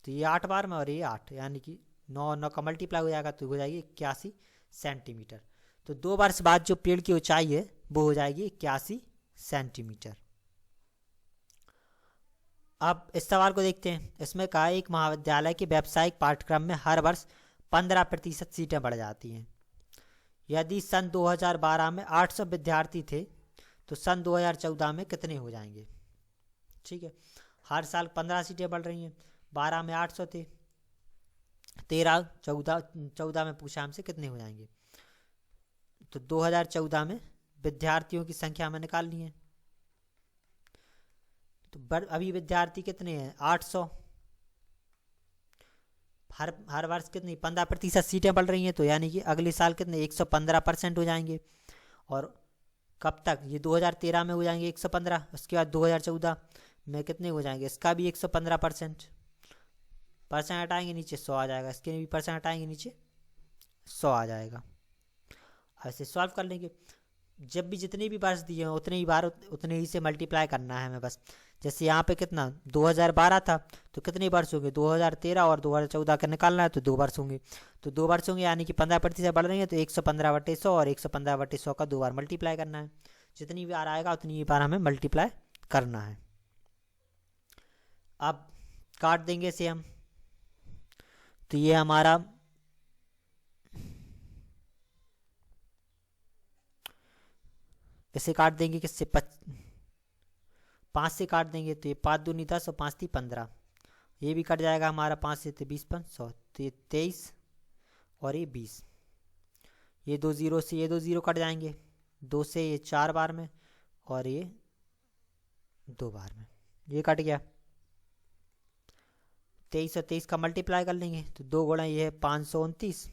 तो ये 8 बार में और ये 8, यानी कि 9 का मल्टीप्लाई हो जाएगा तो हो जाएगी 81 सेंटीमीटर। तो 2 वर्ष बाद जो पेड़ की ऊंचाई है वो हो जाएगी 81 सेंटीमीटर। अब इस सवाल को देखते हैं। इसमें कहा एक महाविद्यालय के व्यावसायिक पाठ्यक्रम में हर वर्ष 15% सीटें बढ़ जाती हैं। यदि सन 2012 में 800 विद्यार्थी थे तो सन 2014 में कितने हो जाएंगे। ठीक है, हर साल 15 सीटें बढ़ रही हैं, 12 में 800 थे, 13, 14 में पूछा हमसे कितने हो जाएंगे। तो 2014 में विद्यार्थियों की संख्या हमें निकालनी है। तो अभी विद्यार्थी कितने हैं 800, हर वर्ष कितनी 15% सीटें बढ़ रही हैं, तो यानी कि अगले साल कितने 115% हो जाएंगे। और कब तक, ये 2013 में हो जाएंगे 115, उसके बाद 2014 में कितने हो जाएंगे, इसका भी 115%। परसेंट हटाएंगे नीचे 100 आ जाएगा, इसके भी परसेंट हटाएंगे नीचे 100 आ जाएगा। ऐसे सॉल्व कर लेंगे। जब भी जितने भी वर्ष दिए हैं उतने ही बार उतने ही से मल्टीप्लाई करना है हमें बस। जैसे यहाँ पे कितना 2012 था तो कितने वर्ष होंगे 2013 और 2014 का निकालना है तो 2 वर्ष होंगे। तो 2 वर्ष होंगे यानी कि 15% बढ़ रही है तो 115/100 और 115/100 का 2 बार मल्टीप्लाई करना है। जितनी बार आएगा उतनी बार हमें मल्टीप्लाई करना है। अब काट देंगे इसे हम, तो ये हमारा इसे काट देंगे किससे 5 से काट देंगे तो ये 5 दूनी 10 और 5 × 3 = 15। ये भी कट जाएगा हमारा 5 से तो 20 × 5 = 100 तो ये 23 और ये 20। ये 2 0 से ये 2 0 कट जाएंगे, 2 से ये 4 बार में और ये 2 बार में, ये कट गया। 23 और 23 का मल्टीप्लाई कर लेंगे तो 2 गुणा ये है 529,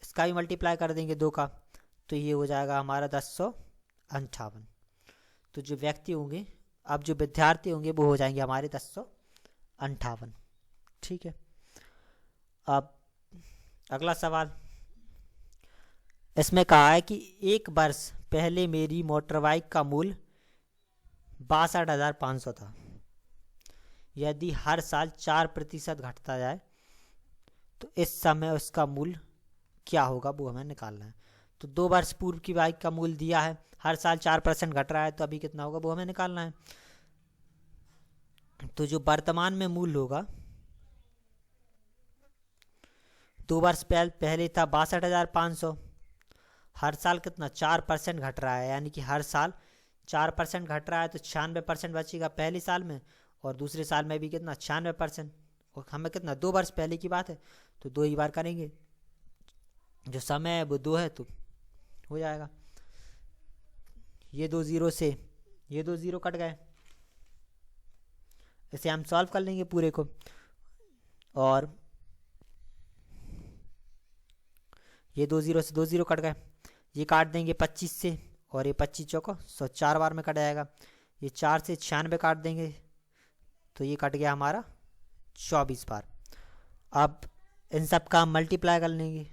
इसका भी मल्टीप्लाई कर देंगे 2 का तो ये हो जाएगा हमारा 1058। तो जो व्यक्ति होंगे, अब जो विद्यार्थी होंगे वो हो जाएंगे हमारे 1058। ठीक है। अब अगला सवाल, इसमें कहा है कि 1 वर्ष पहले मेरी मोटर बाइक का मूल्य 62,500 था। यदि हर साल 4% घटता जाए तो इस समय उसका मूल्य क्या होगा वो हमें निकालना है। तो 2 वर्ष पूर्व की बाइक का मूल्य दिया है, हर साल 4% घट रहा है तो अभी कितना होगा वो हमें निकालना है। तो जो वर्तमान में मूल्य होगा 2 वर्ष पहले था 62,500, हर साल कितना 4% घट रहा है यानी कि हर साल 4% घट रहा है तो 96% बचेगा पहले साल में और दूसरे साल में भी कितना 96%। और हमें कितना 2 वर्ष पहले की बात है तो 2 ही बार करेंगे, जो समय है वो 2 है तो हो जाएगा। ये 2 0 से ये 2 0 कट गए, इसे हम सॉल्व कर लेंगे पूरे को और ये 2 0 से 2 0 कट गए, ये काट देंगे 25 से और ये 25 चौको 100 4 बार में कट जाएगा। ये 4 से 96 काट देंगे तो ये कट गया हमारा 24 बार। अब इन सब का हम मल्टीप्लाई कर लेंगे,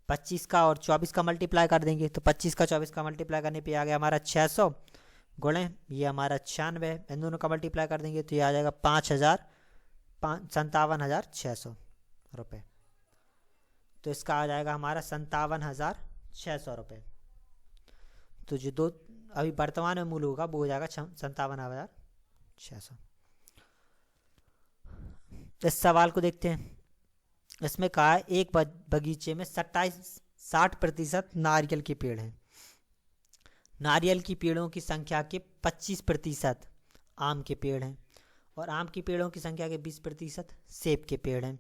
25 का और 24 का मल्टीप्लाई कर देंगे तो 25 का 24 का मल्टीप्लाई करने पे आ गया हमारा 600 गुणे ये हमारा 96, इन दोनों का मल्टीप्लाई कर देंगे तो ये आ जाएगा 57,600 रुपये। तो इसका आ जाएगा हमारा 57,600 रुपये। तो जो दो अभी वर्तमान में मूल्य होगा वो हो जाएगा 57,600। इस सवाल को देखते हैं। इसमें कहा है एक बगीचे में 60% नारियल के पेड़ हैं। नारियल की पेड़ों की संख्या के 25% आम के पेड़ हैं और आम के पेड़ों की संख्या के 20% सेब के पेड़ हैं।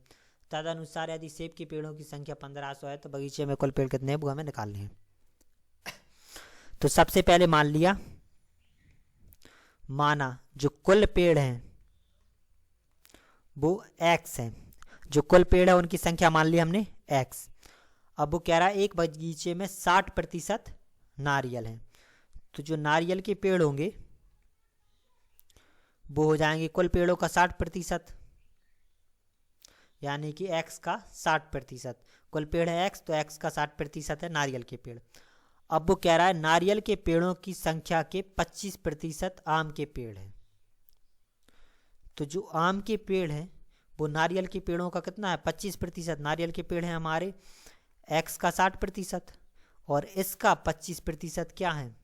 तदनुसार यदि सेब के पेड़ों की संख्या 1500 है तो बगीचे में कुल पेड़ कितने हैं वो हमें निकालने हैं। तो सबसे पहले माना जो कुल पेड़ हैं वो x हैं, जो कुल पेड़ है उनकी संख्या मान ली हमने x। अब वो कह रहा है एक बगीचे में 60% नारियल हैं, तो जो नारियल के पेड़ होंगे वो हो जाएंगे कुल पेड़ों का 60%, यानी कि x का 60%। कुल पेड़ है x तो x का 60% है नारियल के पेड़। अब वो कह रहा है नारियल के पेड़ों की संख्या के 25% आम के पेड़ हैं। तो जो आम के पेड़ हैं वो नारियल के पेड़ों का कितना है 25%। नारियल के पेड़ हैं हमारे x का 60% और इसका 25% क्या है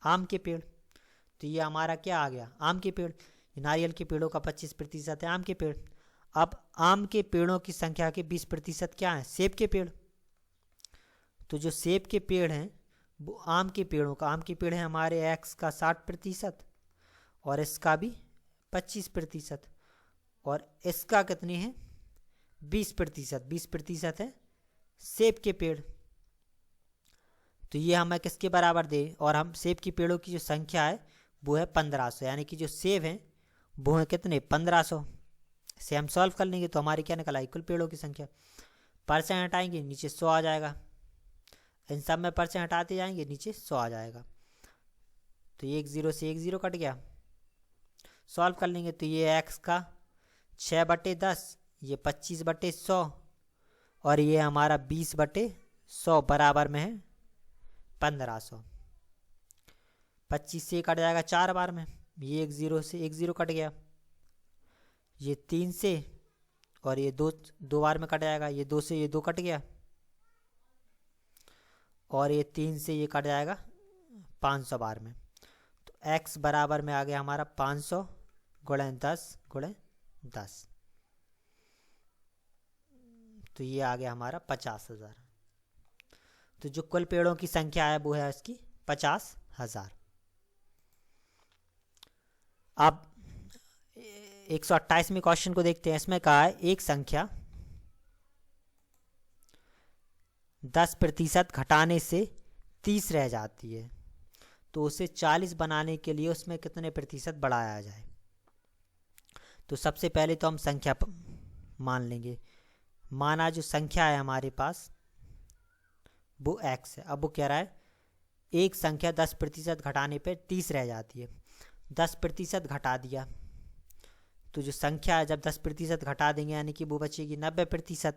आम के पेड़। तो ये हमारा क्या आ गया आम के पेड़, नारियल के पेड़ों का 25% है आम के पेड़। अब आम के पेड़ों की संख्या के 20% क्या है सेब के पेड़। तो जो सेब के पेड़ हैं वो आम के पेड़ों का, आम के पेड़ हैं हमारे x का 60% और इसका भी 25% और इसका कितनी है 20% है सेब के पेड़। तो ये हमें किसके बराबर दे, और हम सेब की पेड़ों की जो संख्या है वो है 1500, यानी कि जो सेब हैं वो हैं कितने 1500। से हम सॉल्व कर लेंगे तो हमारी क्या निकल आई कुल पेड़ों की संख्या। परसेंट हटाएंगे नीचे 100 आ जाएगा, इन सब में परसेंट हटाते जाएंगे नीचे 100 आ जाएगा। तो ये 1 0 से 1 0 कट गया। सॉल्व कर लेंगे तो ये x का 6/10, ये 25/100 और ये हमारा 20/100 100 बराबर में है 1500। 25 से कट जाएगा 4 बार में, ये 1 0 से 1 0 कट गया, ये 3 से और ये 2 बार में कट जाएगा, ये 2 से ये 2 कट गया, और ये 3 से ये कट जाएगा 500 बार में। तो x बराबर में आ गया हमारा 500 गुणे 10 गुणे 10, तो ये आ गया हमारा 50,000। तो जो कुल पेड़ों की संख्या है वो है इसकी 50,000। अब 128वें क्वेश्चन को देखते हैं। इसमें कहा है एक संख्या 10% घटाने से 30 रह जाती है, तो उसे 40 बनाने के लिए उसमें कितने प्रतिशत बढ़ाया जाए। तो सबसे पहले तो हम संख्या मान लेंगे। माना जो संख्या है हमारे पास वो x है। अब वो कह रहा है एक संख्या 10% घटाने पे 30 रह जाती है। 10% घटा दिया तो जो संख्या है जब 10% घटा देंगे यानी कि वो बचेगी 90%,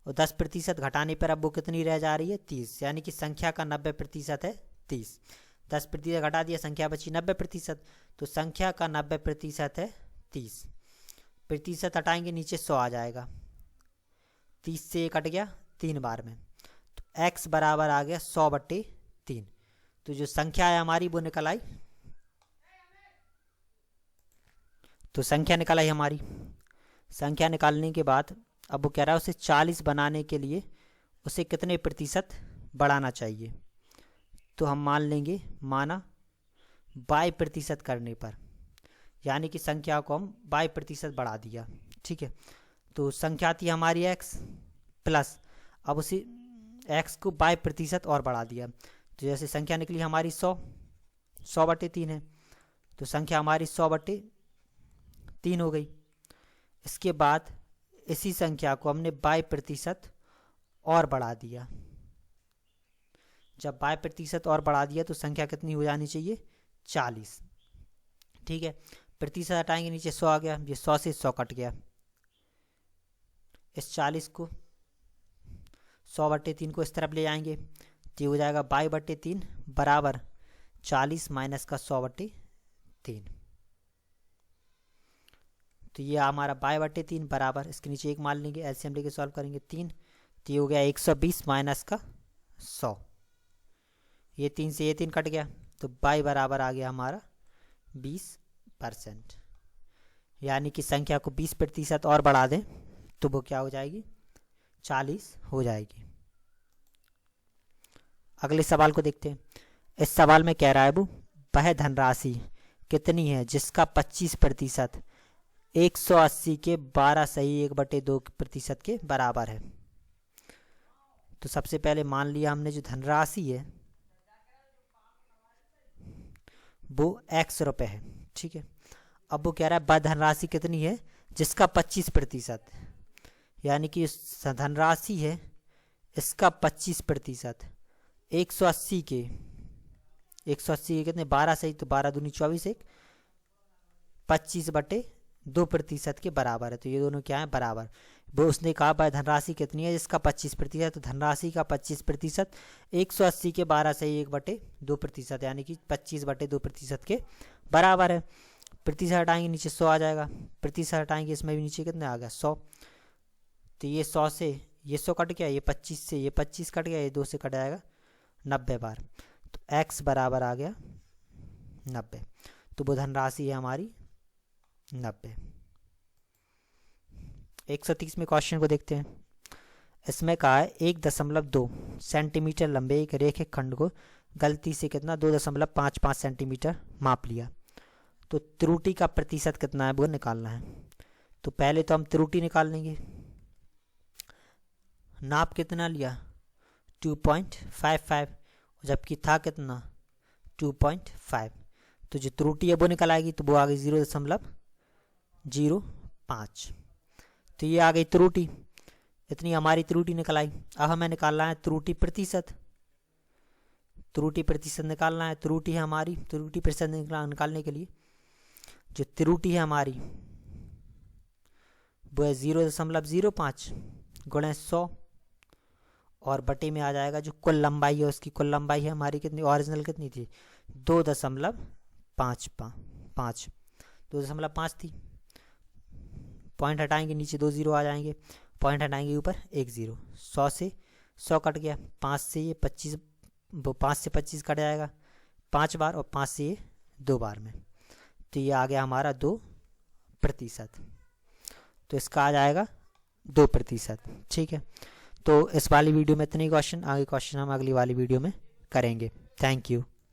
और 10% घटाने पर अब वो कितनी रह जा रही है 30, यानी कि संख्या का 90% है 30। 10% घटा दिया, संख्या बची 90%, तो संख्या का 90% है 30। प्रतिशत हटाएंगे नीचे 100 आ जाएगा, 30 से कट गया 3 बार में, तो x बराबर आ गया 100/3। तो जो संख्या है हमारी वो निकल आई, तो संख्या निकल आई हमारी। संख्या निकालने के बाद अब वो कह रहा है उसे 40 बनाने के लिए उसे कितने प्रतिशत बढ़ाना चाहिए। तो हम मान लेंगे, माना 22% करने पर, यानी कि संख्या को हम 22% बढ़ा दिया, ठीक है। तो संख्या थी हमारी x प्लस, अब उसी x को 22% और बढ़ा दिया, तो जैसे संख्या निकली हमारी 100/3 है, तो संख्या हमारी 100/3 हो गई। इसके बाद इसी संख्या को हमने 22% और बढ़ा दिया। जब 22% और बढ़ा दिया तो संख्या कितनी हो जानी चाहिए 40, ठीक है। प्रतिशत हटाएंगे नीचे 100 आ गया, ये 100 से 100 कट गया। इस 40 को 100/3 को इस तरफ ले जाएंगे तो ये हो जाएगा 22/3 बराबर 40 माइनस का 100/3। तो ये हमारा 22/3 बराबर, इसके नीचे 1 मान लेंगे, एलसीएम लेके सॉल्व करेंगे 3, तो ये हो गया 120 माइनस का 100, ये 3 से ये 3 कट गया, तो y बराबर आ गया हमारा 20%। यानी कि संख्या को 20% और बढ़ा दें तो वो क्या हो जाएगी 40 हो जाएगी। अगले सवाल को देखते हैं। इस सवाल में कह रहा है वह धनराशि कितनी है जिसका 25% 180 के 12 सही 1/2% के बराबर है। तो सबसे पहले मान लिया हमने जो धनराशि है वो x रुपये है, ठीक है। अब वो कह रहा है वह धनराशि कितनी है जिसका 25%, यानी कि धनराशि है इसका 25%, 180 के कितने 12 सही, तो 12 दूनी 24, 25/2% के बराबर है। तो ये दोनों क्या है बराबर। वो उसने कहा वह धनराशि कितनी है जिसका 25%, तो धनराशि का 25% 180 के 12 सही 1/2%, यानी कि 25/2% के बराबर है। प्रतिशत हटाएंगे नीचे 100 आ जाएगा, प्रतिशत हटाएंगे इसमें भी नीचे कितना आ गया 100, तो ये 100 से ये 100 कट गया, ये 25 से ये 25 कट गया, ये 2 से कट जाएगा 90 बार, तो x बराबर आ गया 90। तो वो धनराशि है हमारी 90। 130 में क्वेश्चन को देखते हैं। इसमें कहा है 1.2 सेंटीमीटर लंबे एक रेखिक खंड को गलती से कितना 2.55 सेंटीमीटर माप लिया, तो त्रुटि का प्रतिशत कितना है वो निकालना है। तो पहले तो हम त्रुटि निकाल लेंगे। नाप कितना लिया 2.55, जबकि था कितना 2.5, तो जो त्रुटि है वो निकल आएगी, तो वो आ गई 0.05। तो ये आ गई त्रुटि, इतनी हमारी त्रुटि निकल आई। अब हमें निकालना है त्रुटि प्रतिशत। त्रुटि प्रतिशत निकालना है, त्रुटि है हमारी, त्रुटि प्रतिशत निकालने के लिए जो त्रुटि है हमारी वो है 0.05 गुणे 100, और बटे में आ जाएगा जो कुल लंबाई है, उसकी कुल लंबाई है हमारी कितनी, ओरिजिनल कितनी थी 2.5 2.5 थी। पॉइंट हटाएंगे नीचे 2 जीरो आ जाएंगे, पॉइंट हटाएंगे ऊपर 1 जीरो। 100 से 100 कट गया, 5 से ये 25, वो 5 से 25 कट जाएगा 5 बार, और 5 से ये 2 बार में, तो ये आ गया हमारा 2%। तो इसका आ जाएगा 2%। ठीक है, तो इस वाली वीडियो में इतने क्वेश्चन, आगे क्वेश्चन हम अगली वाली वीडियो में करेंगे। Thank you.